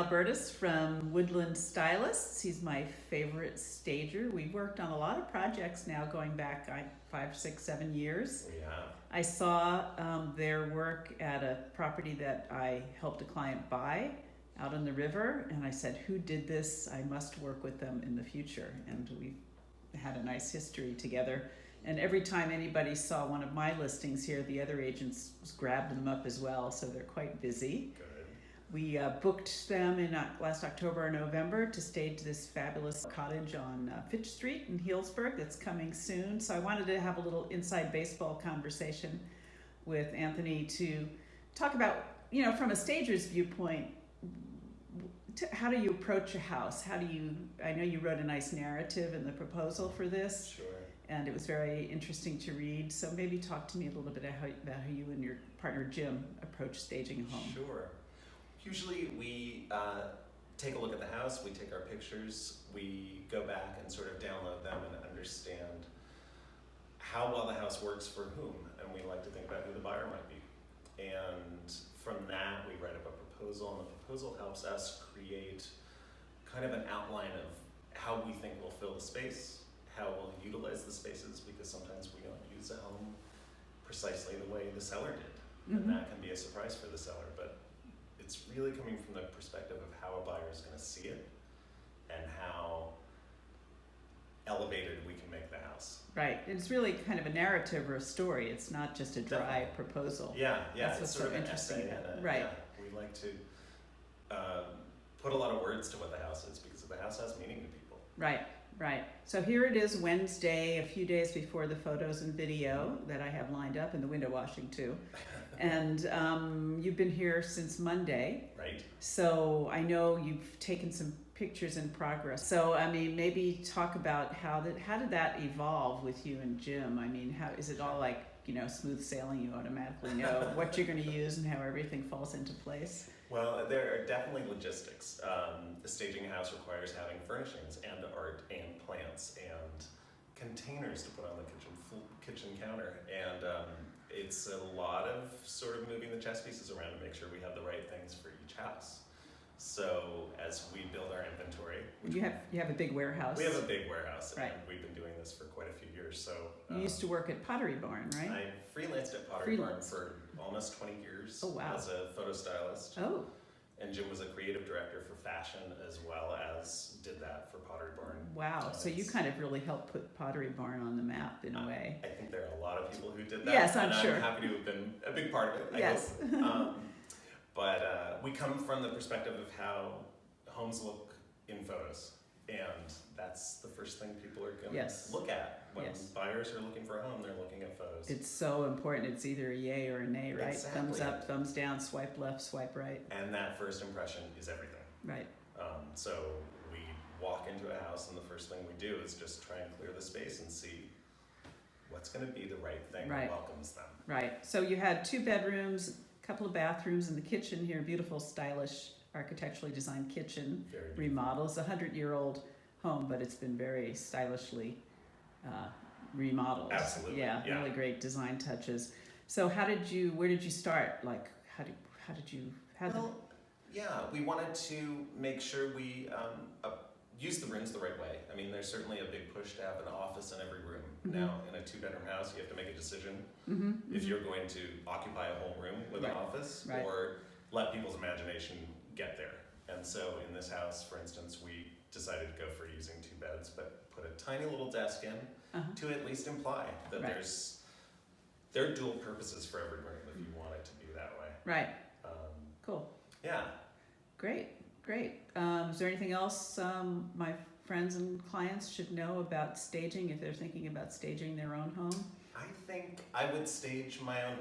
Albertus from Woodland Stylists. He's my favorite stager. We've worked on a lot of projects now going back 5, 6, 7 years. Yeah. I saw their work at a property that I helped a client buy out on the river, and I said, who did this? I must work with them in the future. And we had a nice history together. And every time anybody saw one of my listings here, the other agents grabbed them up as well, so they're quite busy. Good. We booked them in last October or November to stage this fabulous cottage on Fitch Street in Healdsburg that's coming soon. So I wanted to have a little inside baseball conversation with Anthony to talk about, from a stager's viewpoint, how do you approach a house? I know you wrote a nice narrative in the proposal for this. Sure. And it was very interesting to read. So maybe talk to me a little bit about how you and your partner Jim approach staging a home. Sure. Usually we take a look at the house, we take our pictures, we go back and sort of download them and understand how well the house works for whom, and we like to think about who the buyer might be. And from that we write up a proposal, and the proposal helps us create kind of an outline of how we think we'll fill the space, how we'll utilize the spaces, because sometimes we don't use a home precisely the way the seller did, and that can be a surprise for the seller. But it's really coming from the perspective of how a buyer is going to see it and how elevated we can make the house. Right. It's really kind of a narrative or a story. It's not just a dry proposal. Yeah. That's it's what's sort so of interesting an about essay it. Right. Yeah, we like to put a lot of words to what the house is, because the house has meaning to people. Right. So here it is, Wednesday, a few days before the photos and video that I have lined up, and the window washing too. And you've been here since Monday. Right. So I know you've taken some pictures in progress. So maybe talk about how did that evolve with you and Jim? How is it all like smooth sailing? You automatically know what you're going to use and how everything falls into place. Well, there are definitely logistics. The staging a house requires having furnishings and art and plants and containers to put on the kitchen counter, and it's a lot of sort of moving the chess pieces around to make sure we have the right things for each house. So as we build our inventory, you have a big warehouse. We have a big warehouse, right. And we've been doing this for quite a few years. So you used to work at Pottery Barn, right? I freelanced at Pottery Barn for almost 20 years. Oh, wow. As a photo stylist. Oh. And Jim was a creative director for fashion, as well as did that for Pottery Barn. Wow, so you kind of really helped put Pottery Barn on the map in a way. I think there are a lot of people who did that. Yes, I'm and sure. I'm happy to have been a big part of it. Yes. But we come from the perspective of how homes look in photos. And that's the first thing people are going to look at. When buyers are looking for a home, they're looking at photos. It's so important. It's either a yay or a nay, right? Exactly. Thumbs up, thumbs down, swipe left, swipe right. And that first impression is everything. Right. So we walk into a house, and the first thing we do is just try and clear the space and see what's going to be the right thing that welcomes them. Right. So you had 2 bedrooms, a couple of bathrooms, and the kitchen here, beautiful, stylish, architecturally designed kitchen. Very remodel. It's a 100-year-old home, but it's been very stylishly remodeled. Absolutely. Yeah, really great design touches. So where did you start? Like, we wanted to make sure we use the rooms the right way. There's certainly a big push to have an office in every room. Now, in a 2-bedroom house, you have to make a decision if you're going to occupy a whole room with an office or let people's imagination get there. And so in this house, for instance, we decided to go for using 2 beds, but put a tiny little desk in to at least imply that there are dual purposes for every room if you want it to be that way. Right. Cool. Yeah. Great. Is there anything else my friends and clients should know about staging if they're thinking about staging their own home? I think I would stage my own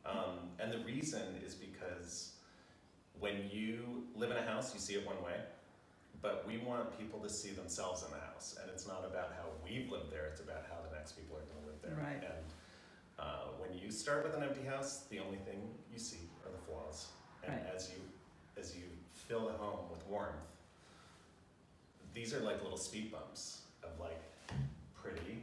home. And the reason is because when you live in a house, you see it one way, but we want people to see themselves in the house. And it's not about how we've lived there, it's about how the next people are going to live there. Right. And when you start with an empty house, the only thing you see are the flaws. And as you fill the home with warmth, these are like little speed bumps of like pretty.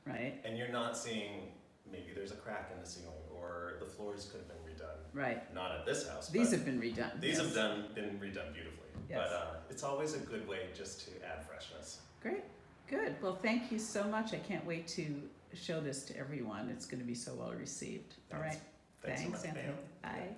Right. And you're not seeing maybe there's a crack in the ceiling, or the floors could have been redone. Right. Not at this house. These but have been redone. These yes. have been redone beautifully. Yes. But it's always a good way just to add freshness. Great. Good. Well, thank you so much. I can't wait to show this to everyone. It's going to be so well received. All right. Thanks so much, Anthony. ma'am. Bye.